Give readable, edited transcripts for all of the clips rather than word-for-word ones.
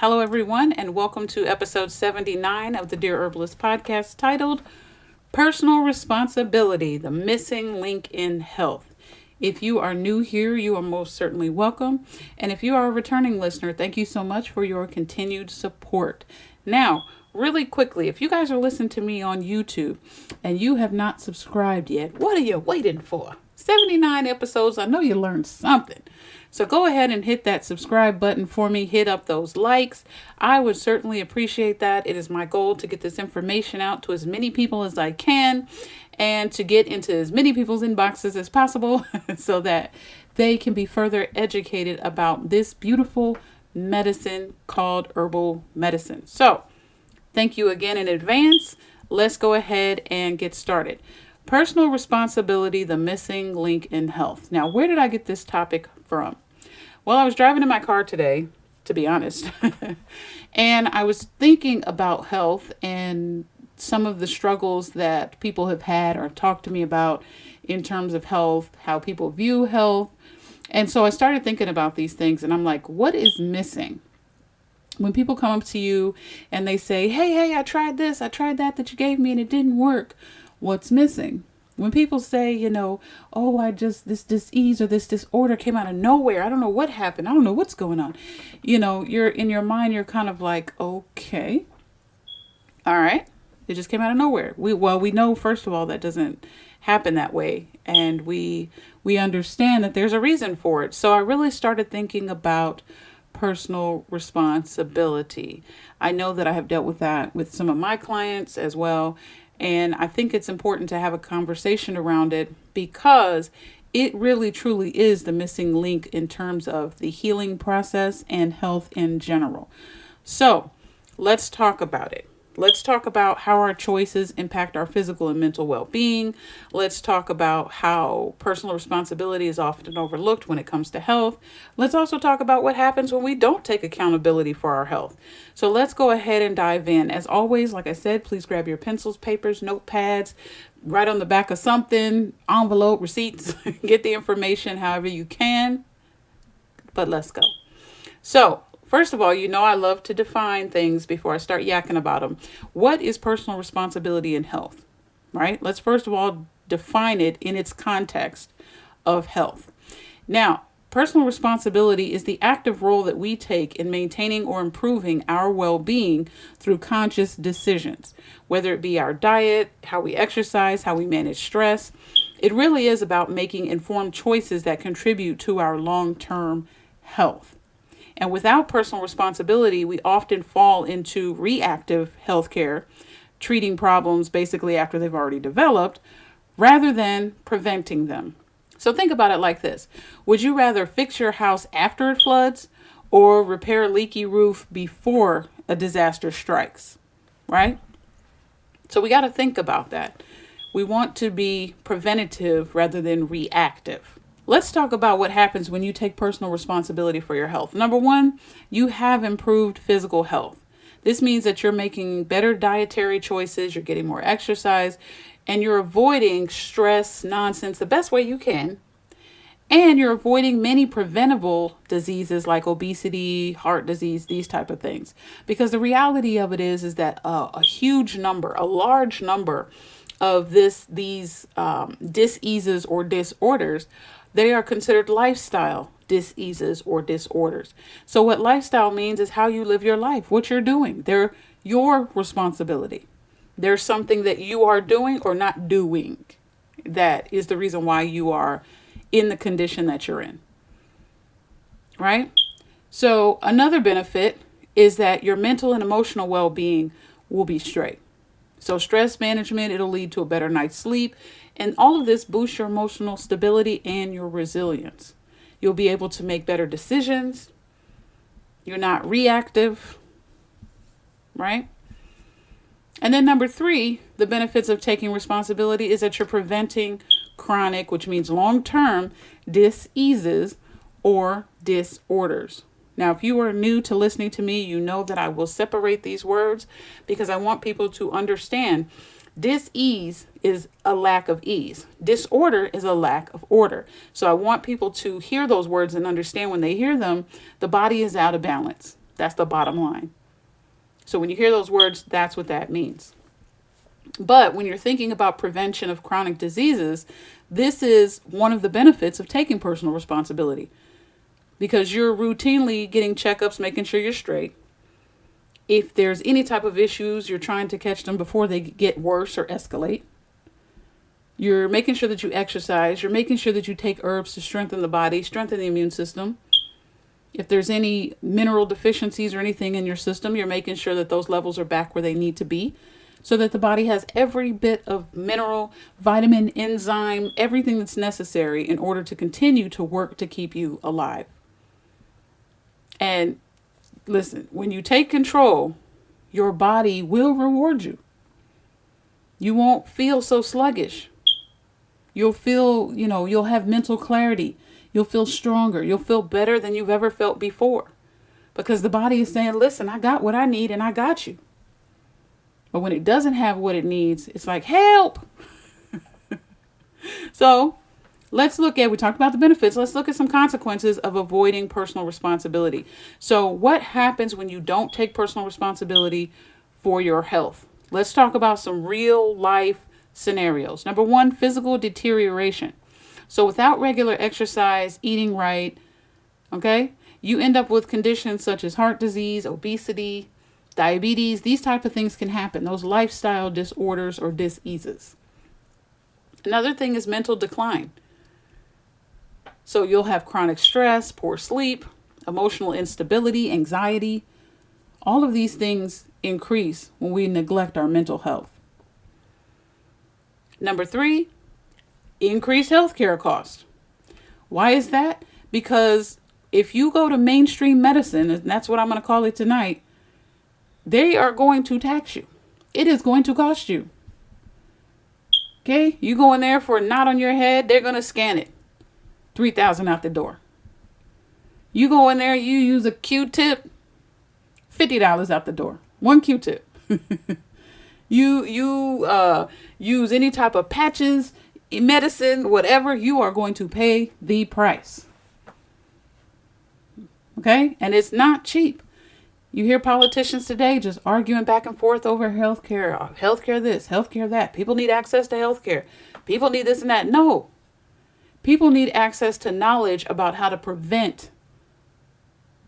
Hello, everyone, and welcome to episode 79 of the Dear Herbalist podcast titled Personal Responsibility, the Missing Link in Health. If you are new here, you are most certainly welcome. And if you are a returning listener, thank you so much for your continued support. Now, really quickly, if you guys are listening to me on YouTube and you have not subscribed yet, what are you waiting for? 79 episodes. I know you learned something. So go ahead and hit that subscribe button for me. Hit up those likes. I would certainly appreciate that. It is my goal to get this information out to as many people as I can and to get into as many people's inboxes as possible so that they can be further educated about this beautiful medicine called herbal medicine. So thank you again in advance. Let's go ahead and get started. Personal responsibility, the missing link in health. Now, where did I get this topic from? Well, I was driving in my car today, to be honest, and I was thinking about health and some of the struggles that people have had or talked to me about in terms of health, how people view health. And so I started thinking about these things and I'm like, what is missing? When people come up to you and they say, hey, I tried this, I tried that you gave me and it didn't work. What's missing? When people say, this disease or this disorder came out of nowhere. I don't know what happened. I don't know what's going on. You're in your mind, you're kind of like, okay, all right. It just came out of nowhere. We know, first of all, that doesn't happen that way. And we understand that there's a reason for it. So I really started thinking about personal responsibility. I know that I have dealt with that with some of my clients as well. And I think it's important to have a conversation around it because it really truly is the missing link in terms of the healing process and health in general. So let's talk about it. Let's talk about how our choices impact our physical and mental well-being. Let's talk about how personal responsibility is often overlooked when it comes to health. Let's also talk about what happens when we don't take accountability for our health. So let's go ahead and dive in. As always, like I said, please grab your pencils, papers, notepads, write on the back of something, envelope, receipts, get the information however you can. But let's go. So, first of all, I love to define things before I start yakking about them. What is personal responsibility in health, right? Let's first of all define it in its context of health. Now, personal responsibility is the active role that we take in maintaining or improving our well-being through conscious decisions, whether it be our diet, how we exercise, how we manage stress. It really is about making informed choices that contribute to our long-term health. And without personal responsibility, we often fall into reactive healthcare, treating problems basically after they've already developed, rather than preventing them. So think about it like this. Would you rather fix your house after it floods or repair a leaky roof before a disaster strikes, right? So we got to think about that. We want to be preventative rather than reactive. Let's talk about what happens when you take personal responsibility for your health. Number one, you have improved physical health. This means that you're making better dietary choices, you're getting more exercise, and you're avoiding stress, nonsense, the best way you can. And you're avoiding many preventable diseases like obesity, heart disease, these type of things. Because the reality of it is that a large number of these diseases or disorders, they are considered lifestyle diseases or disorders. So what lifestyle means is how you live your life, what you're doing. They're your responsibility. There's something that you are doing or not doing that is the reason why you are in the condition that you're in. Right? So another benefit is that your mental and emotional well-being will be straight. So stress management, it'll lead to a better night's sleep. And all of this boosts your emotional stability and your resilience. You'll be able to make better decisions. You're not reactive, right? And then number 3, the benefits of taking responsibility is that you're preventing chronic, which means long-term diseases or disorders. Now, if you are new to listening to me, you know that I will separate these words because I want people to understand dis-ease is a lack of ease. Disorder is a lack of order. So I want people to hear those words and understand when they hear them, the body is out of balance. That's the bottom line. So when you hear those words, that's what that means. But when you're thinking about prevention of chronic diseases, this is one of the benefits of taking personal responsibility, because you're routinely getting checkups, making sure you're straight. If there's any type of issues, you're trying to catch them before they get worse or escalate. You're making sure that you exercise. You're making sure that you take herbs to strengthen the body, strengthen the immune system. If there's any mineral deficiencies or anything in your system, you're making sure that those levels are back where they need to be, so that the body has every bit of mineral, vitamin, enzyme, everything that's necessary in order to continue to work to keep you alive. And listen, when you take control, your body will reward you. You won't feel so sluggish. You'll feel, you'll have mental clarity. You'll feel stronger. You'll feel better than you've ever felt before, because the body is saying, listen, I got what I need and I got you. But when it doesn't have what it needs, it's like, help. So we talked about the benefits. Let's look at some consequences of avoiding personal responsibility. So what happens when you don't take personal responsibility for your health? Let's talk about some real life scenarios. Number one, physical deterioration. So without regular exercise, eating right, okay, you end up with conditions such as heart disease, obesity, diabetes. These type of things can happen. Those lifestyle disorders or diseases. Another thing is mental decline. So you'll have chronic stress, poor sleep, emotional instability, anxiety. All of these things increase when we neglect our mental health. Number three, increased healthcare costs. Why is that? Because if you go to mainstream medicine, and that's what I'm going to call it tonight, they are going to tax you. It is going to cost you. Okay? You go in there for a knot on your head, they're going to scan it. $3,000 out the door. You go in there, you use a Q-tip, $50 out the door. One Q-tip. You use any type of patches, medicine, whatever, you are going to pay the price. Okay? And it's not cheap. You hear politicians today just arguing back and forth over healthcare. Healthcare this, healthcare that. People need access to healthcare. People need this and that. No. People need access to knowledge about how to prevent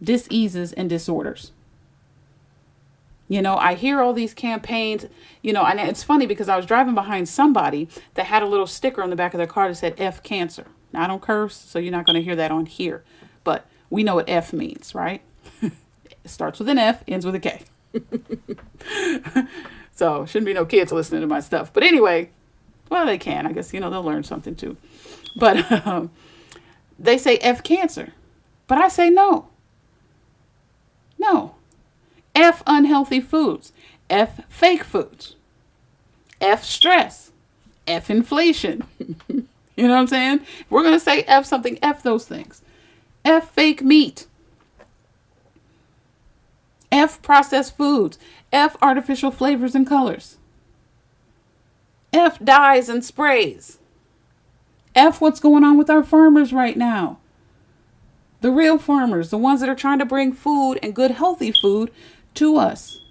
diseases and disorders. I hear all these campaigns, and it's funny because I was driving behind somebody that had a little sticker on the back of their car that said F cancer. Now, I don't curse, so you're not going to hear that on here. But we know what F means, right? It starts with an F, ends with a K. So shouldn't be no kids listening to my stuff. But anyway, well, they can. I guess, they'll learn something too. But they say F cancer. But I say no. No. F unhealthy foods. F fake foods. F stress. F inflation. You know what I'm saying? If we're going to say F something, F those things. F fake meat. F processed foods. F artificial flavors and colors. F dyes and sprays. F what's going on with our farmers right now. The real farmers, the ones that are trying to bring food and good healthy food to us.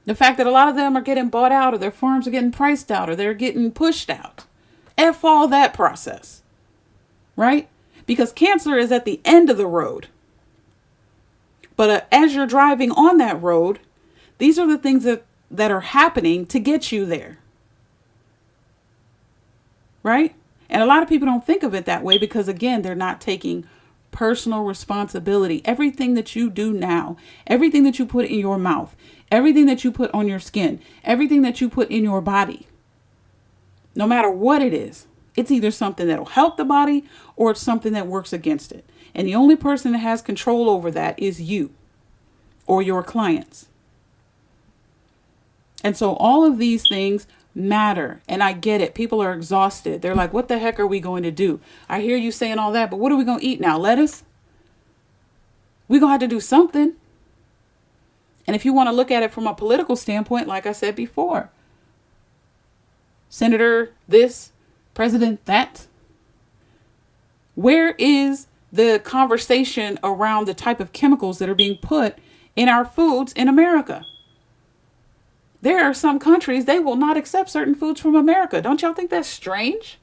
The fact that a lot of them are getting bought out, or their farms are getting priced out, or they're getting pushed out. F all that process. Right? Because cancer is at the end of the road. But as you're driving on that road, these are the things that are happening to get you there. Right? And a lot of people don't think of it that way because, again, they're not taking personal responsibility. Everything that you do now, everything that you put in your mouth, everything that you put on your skin, everything that you put in your body, no matter what it is, it's either something that'll help the body or it's something that works against it. And the only person that has control over that is you or your clients. And so all of these things matter. And I get it. People are exhausted. They're like, what the heck are we going to do? I hear you saying all that, but what are we going to eat now? Lettuce? We're going to have to do something. And if you want to look at it from a political standpoint, like I said before, Senator this, President that, where is the conversation around the type of chemicals that are being put in our foods in America. There are some countries, they will not accept certain foods from America. Don't y'all think that's strange?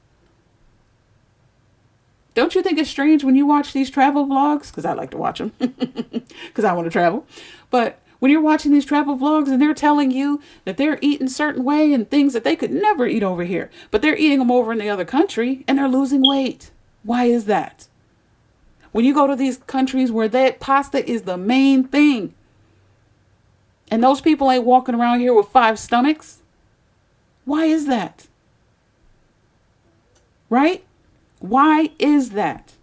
Don't you think it's strange when you watch these travel vlogs? Because I like to watch them because I want to travel. But when you're watching these travel vlogs and they're telling you that they're eating certain way and things that they could never eat over here, but they're eating them over in the other country and they're losing weight. Why is that? When you go to these countries where that pasta is the main thing, and those people ain't walking around here with 5 stomachs, why is that? Right? Why is that?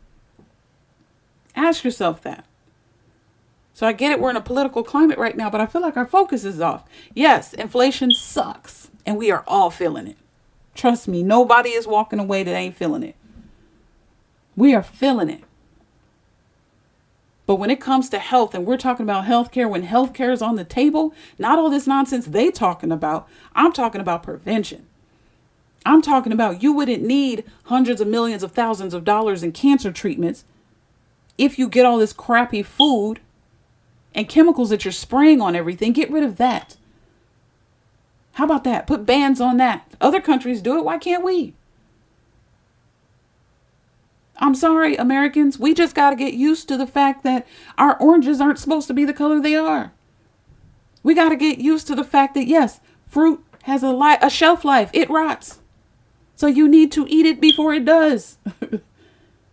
Ask yourself that. So I get it, we're in a political climate right now, but I feel like our focus is off. Yes, inflation sucks, and we are all feeling it. Trust me, nobody is walking away that ain't feeling it. We are feeling it. But when it comes to health, and we're talking about healthcare, when healthcare is on the table, not all this nonsense they talking about, I'm talking about prevention. I'm talking about you wouldn't need hundreds of millions of thousands of dollars in cancer treatments if you get all this crappy food and chemicals that you're spraying on everything. Get rid of that. How about that? Put bans on that. Other countries do it. Why can't we? I'm sorry, Americans. We just got to get used to the fact that our oranges aren't supposed to be the color they are. We got to get used to the fact that, yes, fruit has a shelf life. It rots. So you need to eat it before it does.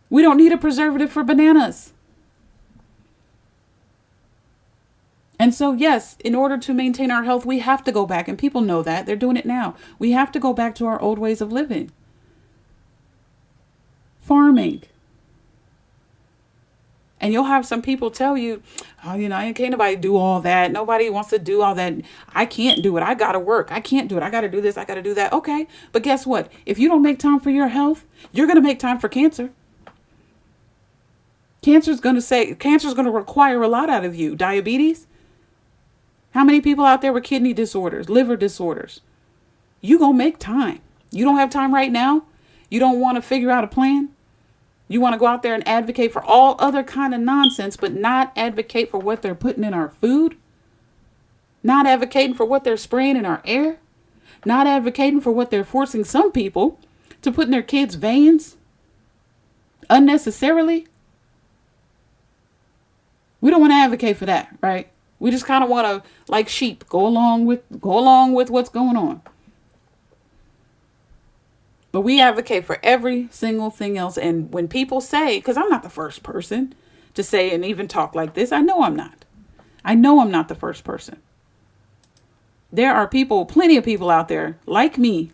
We don't need a preservative for bananas. And so, yes, in order to maintain our health, we have to go back. And people know that. They're doing it now. We have to go back to our old ways of living. Farming. And you'll have some people tell you, oh, can't nobody do all that. Nobody wants to do all that. I can't do it. I got to work. I can't do it. I got to do this. I got to do that. Okay. But guess what? If you don't make time for your health, you're going to make time for cancer. Cancer's going to require a lot out of you. Diabetes. How many people out there with kidney disorders, liver disorders? You going to make time. You don't have time right now. You don't want to figure out a plan. You want to go out there and advocate for all other kind of nonsense, but not advocate for what they're putting in our food. Not advocating for what they're spraying in our air. Not advocating for what they're forcing some people to put in their kids' veins unnecessarily. We don't want to advocate for that, right? We just kind of want to, like sheep, go along with what's going on. But we advocate for every single thing else. And when people say, because I'm not the first person to say and even talk like this, I know I'm not. I know I'm not the first person. There are people, plenty of people out there like me,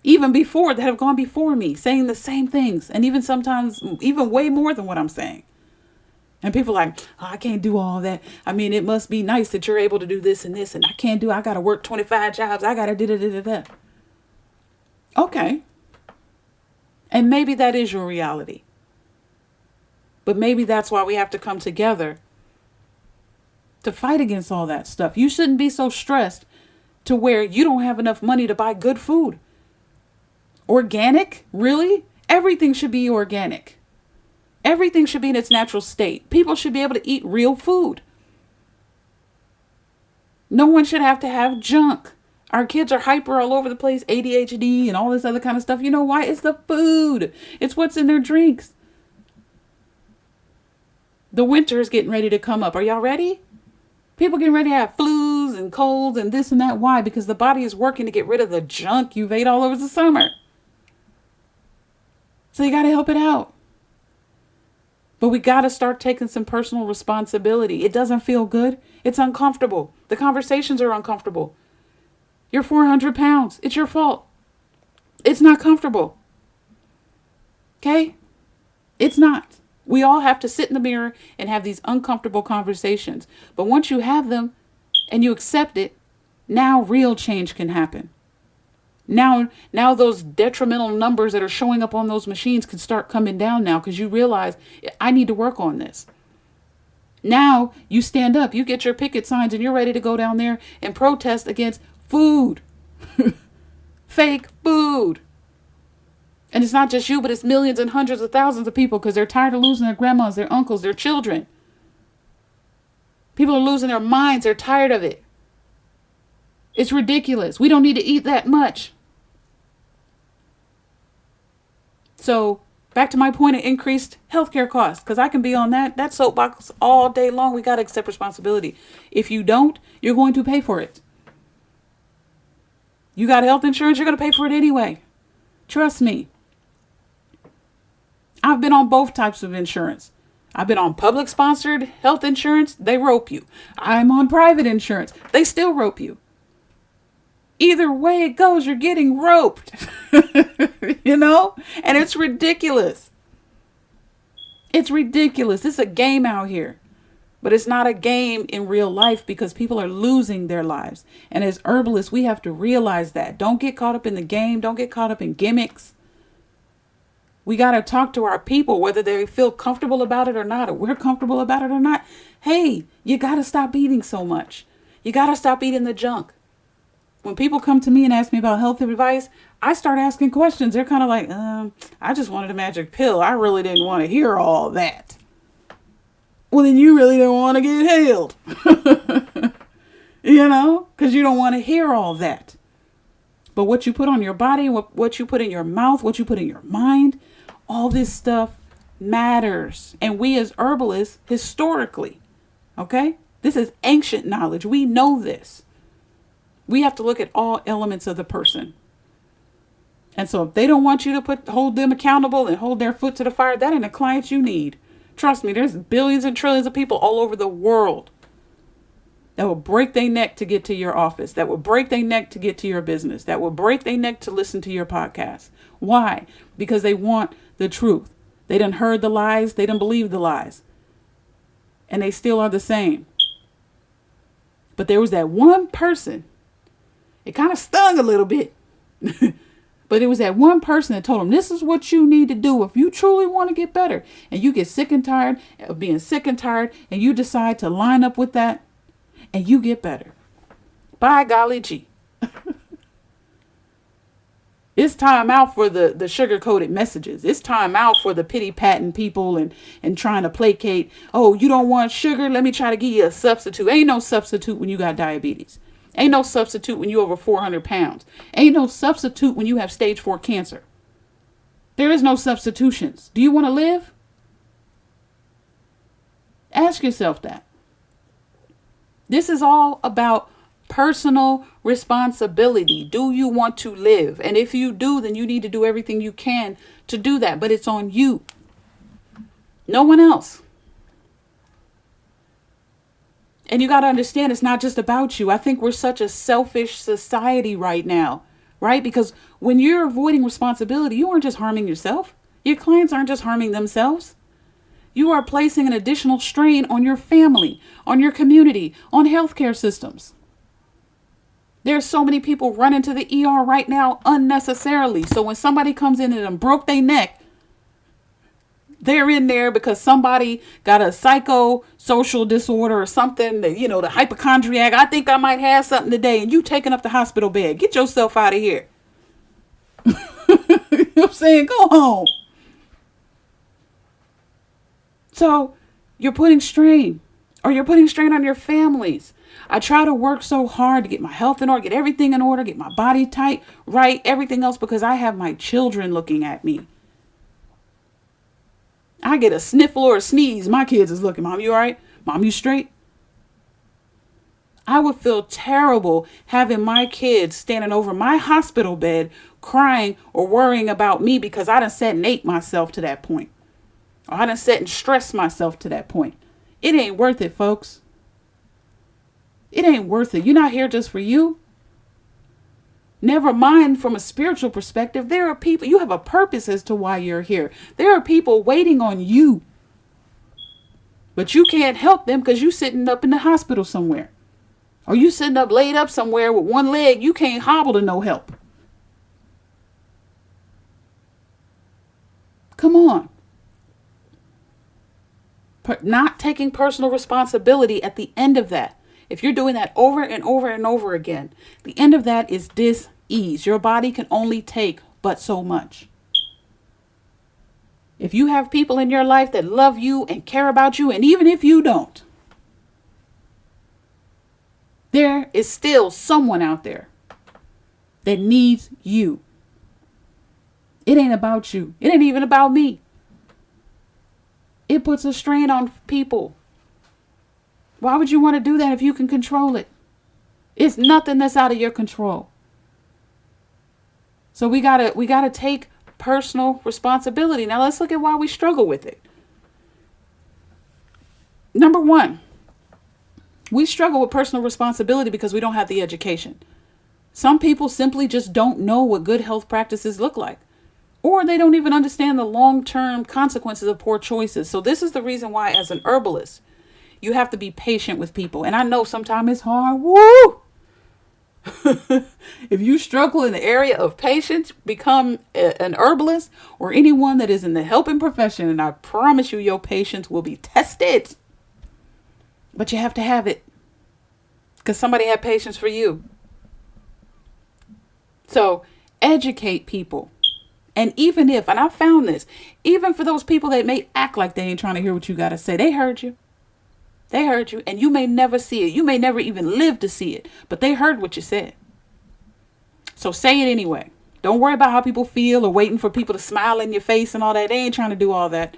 even before, that have gone before me, saying the same things. And even sometimes, even way more than what I'm saying. And people are like, oh, I can't do all that. I mean, it must be nice that you're able to do this and this. And I got to work 25 jobs. I got to da-da-da-da-da. Okay. And maybe that is your reality. But maybe that's why we have to come together to fight against all that stuff. You shouldn't be so stressed to where you don't have enough money to buy good food. Organic? Really? Everything should be organic. Everything should be in its natural state. People should be able to eat real food. No one should have to have junk. Our kids are hyper all over the place, ADHD and all this other kind of stuff. You know why? It's the food. It's what's in their drinks. The winter is getting ready to come up. Are y'all ready? People getting ready to have flus and colds and this and that. Why? Because the body is working to get rid of the junk you've ate all over the summer. So you got to help it out. But we got to start taking some personal responsibility. It doesn't feel good. It's uncomfortable. The conversations are uncomfortable. You're 400 pounds. It's your fault. It's not comfortable. Okay? It's not. We all have to sit in the mirror and have these uncomfortable conversations. But once you have them and you accept it, now real change can happen. Now those detrimental numbers that are showing up on those machines can start coming down now because you realize I need to work on this. Now you stand up, you get your picket signs and you're ready to go down there and protest against food. Fake food. And it's not just you, but it's millions and hundreds of thousands of people because they're tired of losing their grandmas, their uncles, their children. People are losing their minds. They're tired of it. It's ridiculous. We don't need to eat that much. So back to my point of increased healthcare costs, because I can be on that soapbox all day long. We got to accept responsibility. If you don't, you're going to pay for it. You got health insurance, you're going to pay for it anyway. Trust me. I've been on both types of insurance. I've been on public sponsored health insurance. They rope you. I'm on private insurance. They still rope you. Either way it goes, you're getting roped. You know? And it's ridiculous. It's ridiculous. It's a game out here. But it's not a game in real life because people are losing their lives. And as herbalists, we have to realize that. Don't get caught up in the game. Don't get caught up in gimmicks. We got to talk to our people, whether they feel comfortable about it or not, or we're comfortable about it or not. Hey, you got to stop eating so much. You got to stop eating the junk. When people come to me and ask me about health advice, I start asking questions. They're kind of like, I just wanted a magic pill. I really didn't want to hear all that. Well, then you really don't want to get healed. You know, because you don't want to hear all that. But what you put on your body, what you put in your mouth, what you put in your mind, all this stuff matters. And we as herbalists, historically, okay, this is ancient knowledge. We know this. We have to look at all elements of the person. And so if they don't want you to hold them accountable and hold their foot to the fire, that ain't a client you need. Trust me, there's billions and trillions of people all over the world that will break their neck to get to your office, that will break their neck to get to your business, that will break their neck to listen to your podcast. Why? Because they want the truth. They done heard the lies. They done believed the lies. And they still are the same. But there was that one person. It kind of stung a little bit. But it was that one person that told them, this is what you need to do if you truly want to get better. And you get sick and tired of being sick and tired, and you decide to line up with that, and you get better. By golly gee. It's time out for the sugar-coated messages. It's time out for the pity-patting people and trying to placate. Oh, you don't want sugar? Let me try to give you a substitute. Ain't no substitute when you got diabetes. Ain't no substitute when you over 400 pounds. Ain't no substitute when you have stage 4 cancer. There is no substitutions. Do you want to live? Ask yourself that. This is all about personal responsibility. Do you want to live? And if you do, then you need to do everything you can to do that. But it's on you. No one else. And you got to understand, it's not just about you. I think we're such a selfish society right now, right? Because when you're avoiding responsibility, you aren't just harming yourself. Your clients aren't just harming themselves. You are placing an additional strain on your family, on your community, on healthcare systems. There's so many people running to the ER right now unnecessarily. So when somebody comes in and broke their neck, they're in there because somebody got a psychosocial disorder or something, that, you know, the hypochondriac. I think I might have something today, and you taking up the hospital bed. Get yourself out of here. You know what I'm saying? Go home. So you're putting strain, or you're putting strain on your families. I try to work so hard to get my health in order, get everything in order, get my body tight, right, everything else, because I have my children looking at me. I get a sniffle or a sneeze, my kids is looking, Mom, you all right? Mom, you straight? I would feel terrible having my kids standing over my hospital bed crying or worrying about me because I done sat and ate myself to that point. Or I done sat and stressed myself to that point. It ain't worth it, folks. It ain't worth it. You're not here just for you. Never mind from a spiritual perspective. There are people, you have a purpose as to why you're here. There are people waiting on you. But you can't help them because you're sitting up in the hospital somewhere. Or you sitting up laid up somewhere with one leg. You can't hobble to no help. Come on. Not taking personal responsibility at the end of that. If you're doing that over and over and over again, the end of that is dis-ease. Your body can only take but so much. If you have people in your life that love you and care about you, and even if you don't, There is still someone out there that needs you. It ain't about you. It ain't even about me. It puts a strain on people. Why would you want to do that if you can control it? It's nothing that's out of your control. So we gotta take personal responsibility. Now let's look at why we struggle with it. Number one, we struggle with personal responsibility because we don't have the education. Some people simply just don't know what good health practices look like, or they don't even understand the long-term consequences of poor choices. So this is the reason why, as an herbalist, you have to be patient with people. And I know sometimes it's hard. Woo! If you struggle in the area of patience, become an herbalist or anyone that is in the helping profession, and I promise you your patience will be tested. But you have to have it because somebody had patience for you. So educate people. And even if, and I found this, even for those people that may act like they ain't trying to hear what you got to say, they heard you. They heard you, and you may never see it. You may never even live to see it, but they heard what you said. So say it anyway. Don't worry about how people feel or waiting for people to smile in your face and all that. They ain't trying to do all that.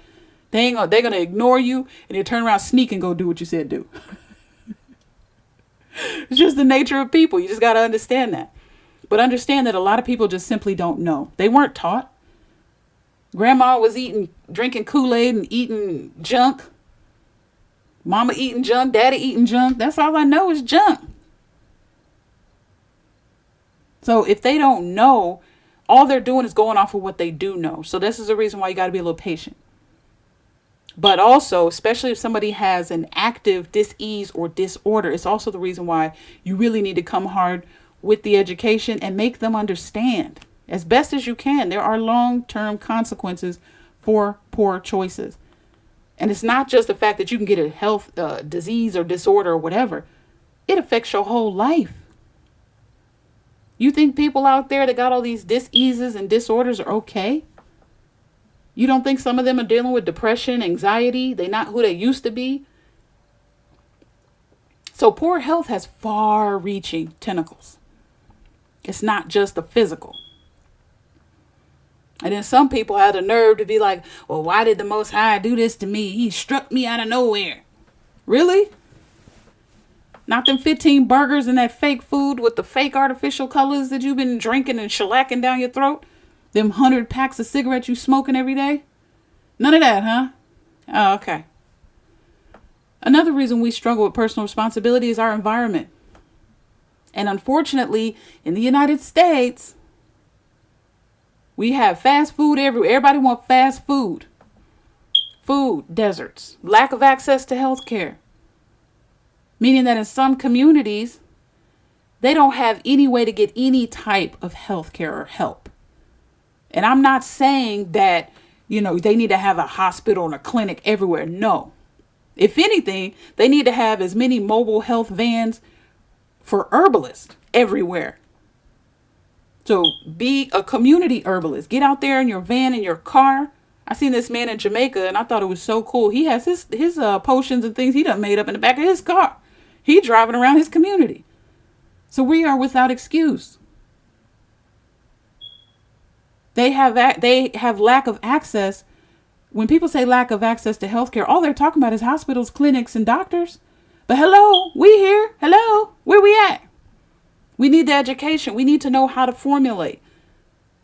They're going to ignore you, and they turn around, sneak, and go do what you said do. It's just the nature of people. You just got to understand that. But understand that a lot of people just simply don't know. They weren't taught. Grandma was drinking Kool-Aid and eating junk. Mama eating junk, daddy eating junk. That's all I know is junk. So if they don't know, all they're doing is going off of what they do know. So this is the reason why you got to be a little patient. But also, especially if somebody has an active dis-ease or disorder, it's also the reason why you really need to come hard with the education and make them understand as best as you can. There are long-term consequences for poor choices. And it's not just the fact that you can get a health disease or disorder or whatever. It affects your whole life. You think people out there that got all these diseases and disorders are okay? You don't think some of them are dealing with depression, anxiety? They're not who they used to be? So poor health has far-reaching tentacles. It's not just the physical. And then some people have the nerve to be like, well, why did the Most High do this to me? He struck me out of nowhere. Really? Not them 15 burgers and that fake food with the fake artificial colors that you've been drinking and shellacking down your throat? Them 100 packs of cigarettes you smoking every day? None of that, huh? Oh, okay. Another reason we struggle with personal responsibility is our environment. And unfortunately, in the United States, we have fast food everywhere. Everybody wants fast food. Food deserts. Lack of access to health care. Meaning that in some communities, they don't have any way to get any type of health care or help. And I'm not saying that, they need to have a hospital and a clinic everywhere. No. If anything, they need to have as many mobile health vans for herbalists everywhere. So be a community herbalist. Get out there in your van, in your car. I seen this man in Jamaica and I thought it was so cool. He has his potions and things he done made up in the back of his car. He driving around his community. So we are without excuse. They have lack of access. When people say lack of access to healthcare, all they're talking about is hospitals, clinics, and doctors. But hello, we here. Hello, where we at? We need the education. We need to know how to formulate.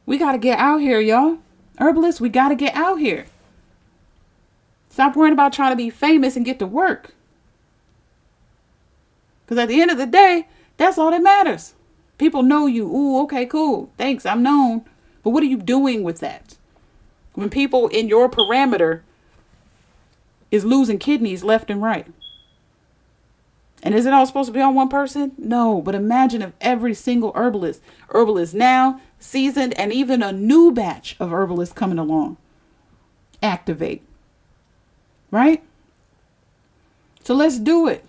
We got to get out here, y'all. Herbalists, we got to get out here. Stop worrying about trying to be famous and get to work. Because at the end of the day, that's all that matters. People know you. Ooh, okay, cool. Thanks, I'm known. But what are you doing with that? When people in your parameter is losing kidneys left and right. And is it all supposed to be on one person? No, but imagine if every single herbalist now, seasoned, and even a new batch of herbalists coming along, activate. Right? So let's do it.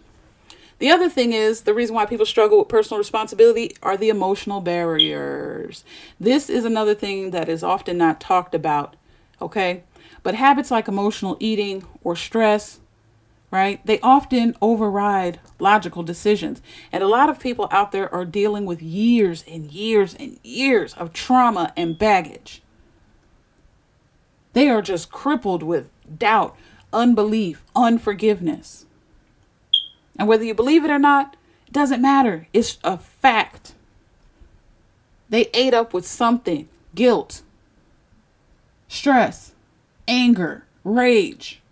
The other thing is, the reason why people struggle with personal responsibility are the emotional barriers. This is another thing that is often not talked about, okay? But habits like emotional eating or stress right? They often override logical decisions. And a lot of people out there are dealing with years and years and years of trauma and baggage. They are just crippled with doubt, unbelief, unforgiveness. And whether you believe it or not, it doesn't matter. It's a fact. They ate up with something: guilt, stress, anger, rage.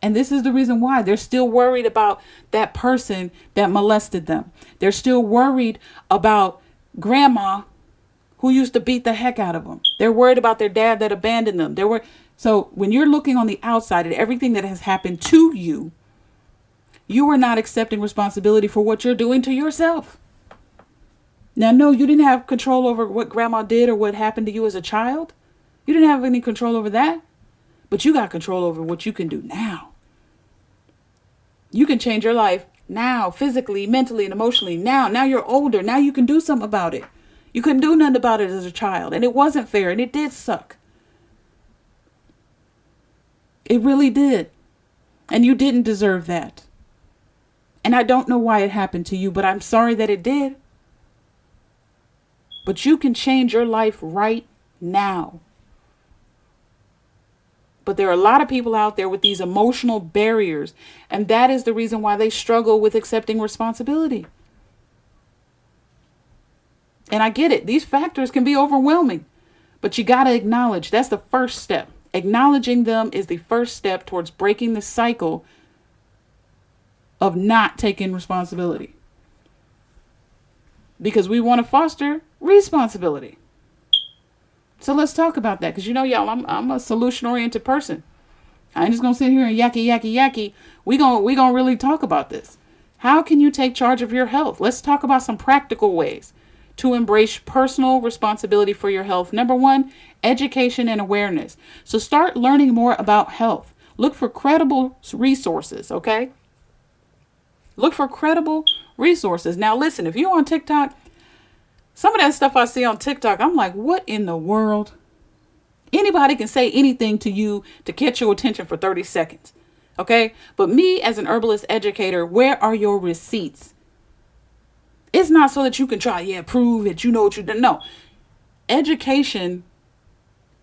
And this is the reason why they're still worried about that person that molested them. They're still worried about grandma who used to beat the heck out of them. They're worried about their dad that abandoned them. So when you're looking on the outside at everything that has happened to you, you are not accepting responsibility for what you're doing to yourself. Now, no, you didn't have control over what grandma did or what happened to you as a child. You didn't have any control over that. But you got control over what you can do now. You can change your life now, physically, mentally, and emotionally. Now you're older. Now you can do something about it. You couldn't do nothing about it as a child. And it wasn't fair. And it did suck. It really did. And you didn't deserve that. And I don't know why it happened to you, but I'm sorry that it did. But you can change your life right now. But there are a lot of people out there with these emotional barriers, and that is the reason why they struggle with accepting responsibility. And I get it. These factors can be overwhelming, but you got to acknowledge. That's the first step. Acknowledging them is the first step towards breaking the cycle of not taking responsibility. Because we want to foster responsibility. So let's talk about that. Because y'all, I'm a solution-oriented person. I ain't just going to sit here and yakky. We gonna really talk about this. How can you take charge of your health? Let's talk about some practical ways to embrace personal responsibility for your health. Number one, education and awareness. So start learning more about health. Look for credible resources, okay? Look for credible resources. Now listen, if you're on TikTok, some of that stuff I see on TikTok, I'm like, what in the world? Anybody can say anything to you to catch your attention for 30 seconds. Okay? But me as an herbalist educator, where are your receipts? It's not so that you can prove that you know what you do. No. Education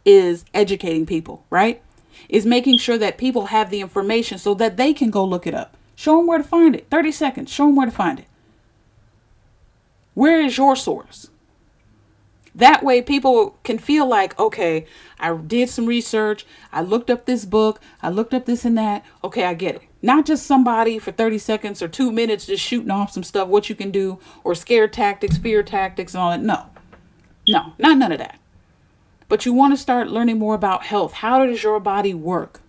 is educating people, right? Is making sure that people have the information so that they can go look it up. Show them where to find it. 30 seconds. Show them where to find it. Where is your source? That way people can feel like, okay, I did some research. I looked up this book. I looked up this and that. Okay, I get it. Not just somebody for 30 seconds or 2 minutes just shooting off some stuff, what you can do, or scare tactics, fear tactics, and all that. No, not none of that. But you want to start learning more about health. How does your body work?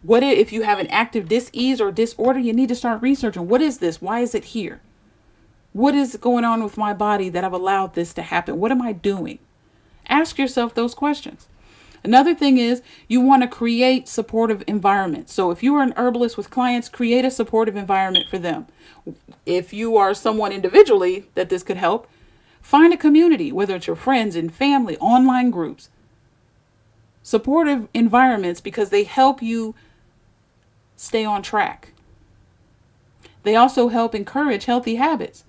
What if you have an active dis-ease or disorder? You need to start researching. What is this? Why is it here? What is going on with my body that I've allowed this to happen? What am I doing? Ask yourself those questions. Another thing is you want to create supportive environments. So if you are an herbalist with clients, create a supportive environment for them. If you are someone individually that this could help, find a community, whether it's your friends and family, online groups. Supportive environments, because they help you stay on track. They also help encourage healthy habits.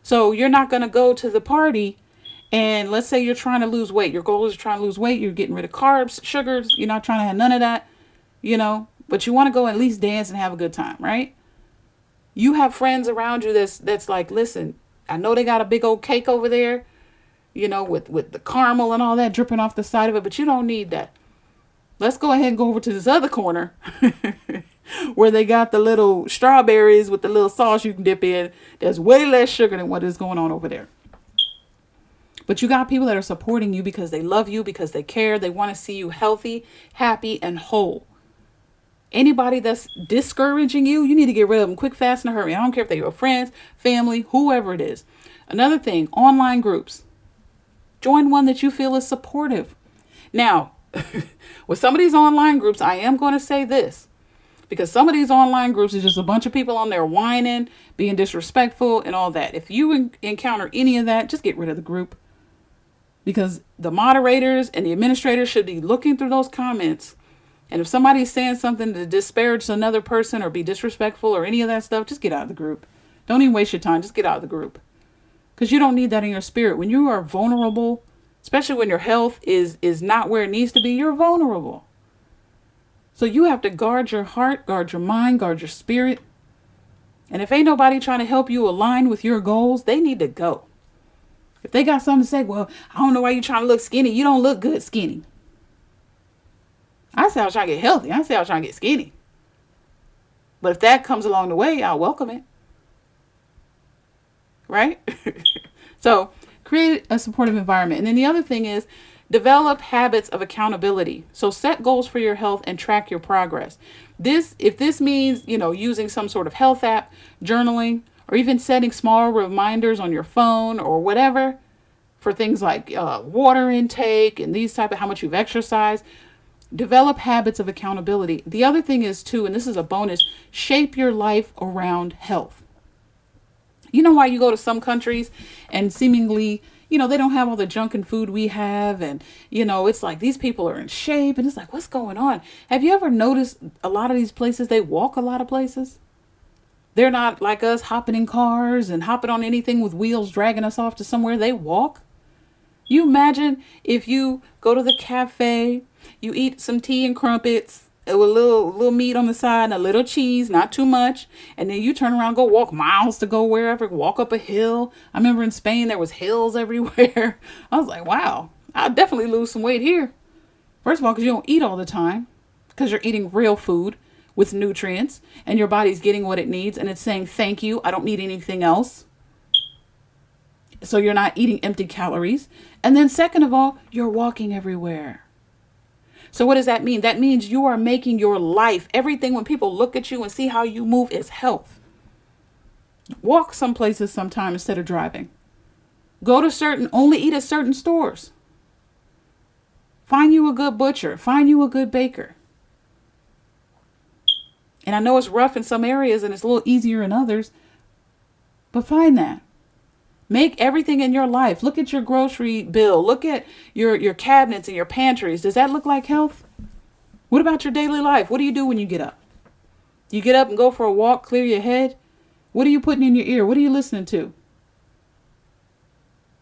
So you're not going to go to the party and let's say you're trying to lose weight. Your goal is trying to lose weight. You're getting rid of carbs, sugars. You're not trying to have none of that, but you want to go at least dance and have a good time, right? You have friends around you that's like, listen, I know they got a big old cake over there, with the caramel and all that dripping off the side of it, but you don't need that. Let's go ahead and go over to this other corner where they got the little strawberries with the little sauce you can dip in. There's way less sugar than what is going on over there. But you got people that are supporting you because they love you, because they care. They want to see you healthy, happy, and whole. Anybody that's discouraging you, you need to get rid of them quick, fast, in a hurry. I don't care if they're your friends, family, whoever it is. Another thing, online groups. Join one that you feel is supportive. Now, with some of these online groups, I am going to say this. Because some of these online groups is just a bunch of people on there whining, being disrespectful, and all that. If you encounter any of that, just get rid of the group. Because the moderators and the administrators should be looking through those comments And if somebody's saying something to disparage another person or be disrespectful or any of that stuff, just get out of the group. Don't even waste your time. Just get out of the group. Because you don't need that in your spirit. When you are vulnerable, especially when your health is not where it needs to be, you're vulnerable. So you have to guard your heart, guard your mind, guard your spirit. And if ain't nobody trying to help you align with your goals, they need to go. If they got something to say, well, I don't know why you're trying to look skinny. You don't look good skinny. I say I was trying to get healthy. I say I was trying to get skinny. But if that comes along the way, I'll welcome it. Right? So create a supportive environment. And then the other thing is develop habits of accountability. So set goals for your health and track your progress. If this means, using some sort of health app, journaling, or even setting small reminders on your phone or whatever for things like water intake and these type of how much you've exercised, develop habits of accountability. The other thing is too, and this is a bonus, shape your life around health. You know why you go to some countries and seemingly, they don't have all the junk and food we have. And, it's like these people are in shape and it's like, what's going on? Have you ever noticed a lot of these places, they walk a lot of places? They're not like us hopping in cars and hopping on anything with wheels, dragging us off to somewhere. They walk. You imagine if you go to the cafe, you eat some tea and crumpets with a little meat on the side and a little cheese, not too much. And then you turn around, go walk miles to go wherever, walk up a hill. I remember in Spain, there was hills everywhere. I was like, wow, I'll definitely lose some weight here. First of all, because you don't eat all the time, because you're eating real food with nutrients and your body's getting what it needs. And it's saying, thank you. I don't need anything else. So you're not eating empty calories. And then second of all, you're walking everywhere. So what does that mean? That means you are making your life, everything when people look at you and see how you move is health. Walk some places sometime instead of driving. Only eat at certain stores. Find you a good butcher. Find you a good baker. And I know it's rough in some areas and it's a little easier in others, but find that. Make everything in your life. Look at your grocery bill. Look at your cabinets and your pantries. Does that look like health? What about your daily life? What do you do when you get up? You get up and go for a walk, clear your head. What are you putting in your ear? What are you listening to?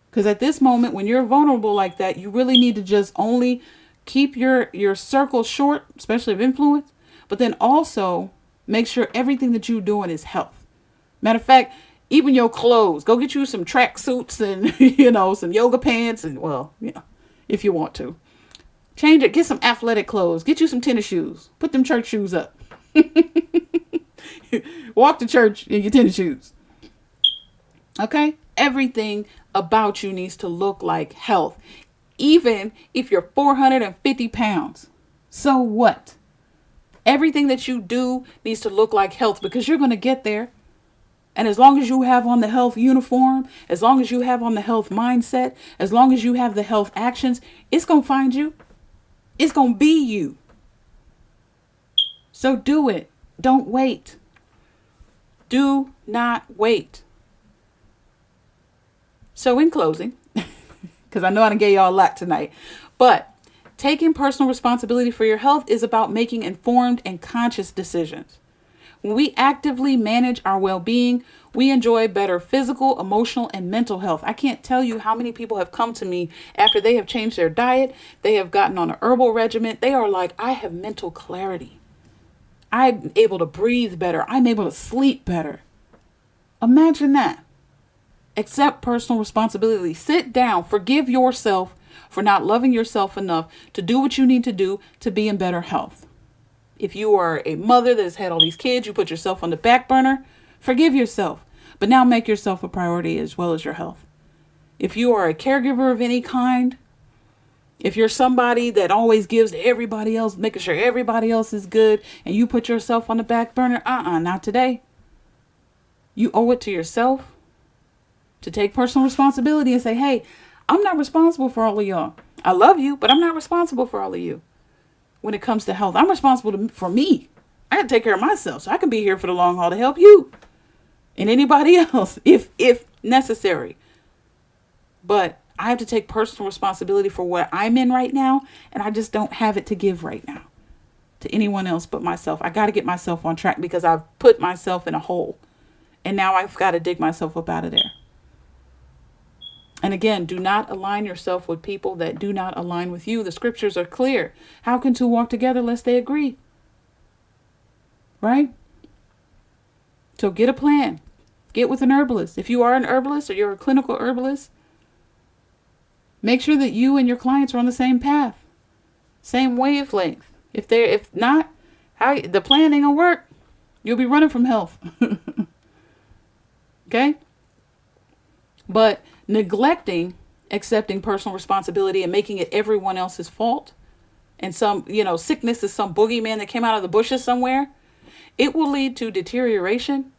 Because at this moment, when you're vulnerable like that, you really need to just only keep your circle short, especially of influence, but then also make sure everything that you're doing is health. Matter of fact, even your clothes, go get you some track suits and, some yoga pants and, if you want to. Change it. Get some athletic clothes. Get you some tennis shoes. Put them church shoes up. Walk to church in your tennis shoes. Okay? Everything about you needs to look like health. Even if you're 450 pounds. So what? Everything that you do needs to look like health because you're going to get there. And as long as you have on the health uniform, as long as you have on the health mindset, as long as you have the health actions, it's going to find you. It's going to be you. So do it. Don't wait. Do not wait. So in closing, because I know I done gave y'all a lot tonight, but taking personal responsibility for your health is about making informed and conscious decisions. When we actively manage our well-being, we enjoy better physical, emotional, and mental health. I can't tell you how many people have come to me after they have changed their diet. They have gotten on an herbal regimen. They are like, I have mental clarity. I'm able to breathe better. I'm able to sleep better. Imagine that. Accept personal responsibility. Sit down. Forgive yourself for not loving yourself enough to do what you need to do to be in better health. If you are a mother that has had all these kids, you put yourself on the back burner, forgive yourself. But now make yourself a priority as well as your health. If you are a caregiver of any kind, if you're somebody that always gives to everybody else, making sure everybody else is good, and you put yourself on the back burner, not today. You owe it to yourself to take personal responsibility and say, hey, I'm not responsible for all of y'all. I love you, but I'm not responsible for all of you. When it comes to health, I'm responsible for me. I got to take care of myself so I can be here for the long haul to help you and anybody else if necessary. But I have to take personal responsibility for what I'm in right now, and I just don't have it to give right now. to anyone else but myself. I got to get myself on track because I've put myself in a hole. And now I've got to dig myself up out of there. And again, do not align yourself with people that do not align with you. The scriptures are clear. How can two walk together lest they agree? Right? So get a plan. Get with an herbalist. If you are an herbalist or you're a clinical herbalist, make sure that you and your clients are on the same path, same wavelength. If not, the plan ain't gonna work. You'll be running from health. Okay? But neglecting accepting personal responsibility and making it everyone else's fault, and some, sickness is some boogeyman that came out of the bushes somewhere, it will lead to deterioration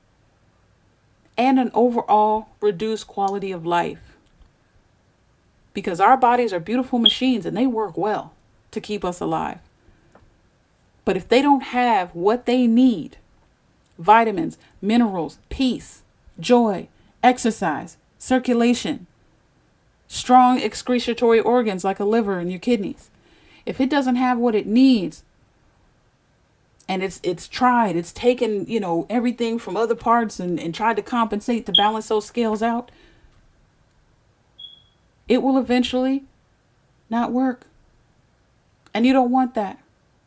and an overall reduced quality of life. Because our bodies are beautiful machines and they work well to keep us alive. But if they don't have what they need, vitamins, minerals, peace, joy, exercise, circulation, strong excretory organs like a liver and your kidneys, if it doesn't have what it needs, and it's tried, it's taken, everything from other parts and tried to compensate to balance those scales out, it will eventually not work. And you don't want that.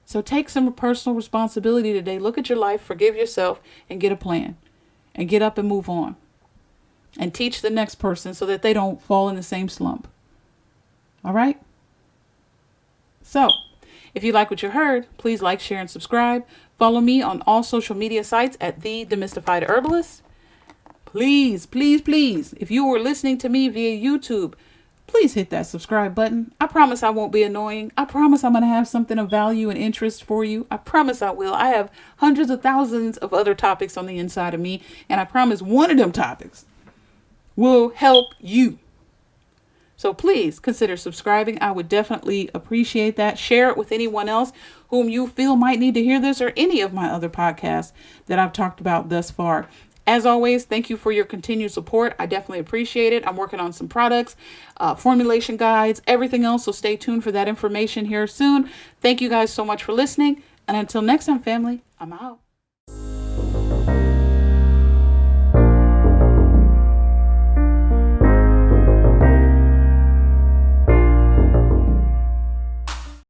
So take some personal responsibility today. Look at your life, forgive yourself, and get a plan. And get up and move on. And teach the next person so that they don't fall in the same slump. All right? So, if you like what you heard, please like, share, and subscribe. Follow me on all social media sites at The Demystified Herbalist. Please, please, please, if you were listening to me via YouTube, please hit that subscribe button. I promise I won't be annoying. I promise I'm going to have something of value and interest for you. I promise I will. I have hundreds of thousands of other topics on the inside of me, and I promise one of them topics will help you. So please consider subscribing. I would definitely appreciate that. Share it with anyone else whom you feel might need to hear this or any of my other podcasts that I've talked about thus far. As always, thank you for your continued support. I definitely appreciate it. I'm working on some products, formulation guides, everything else. So stay tuned for that information here soon. Thank you guys so much for listening. And until next time, family, I'm out.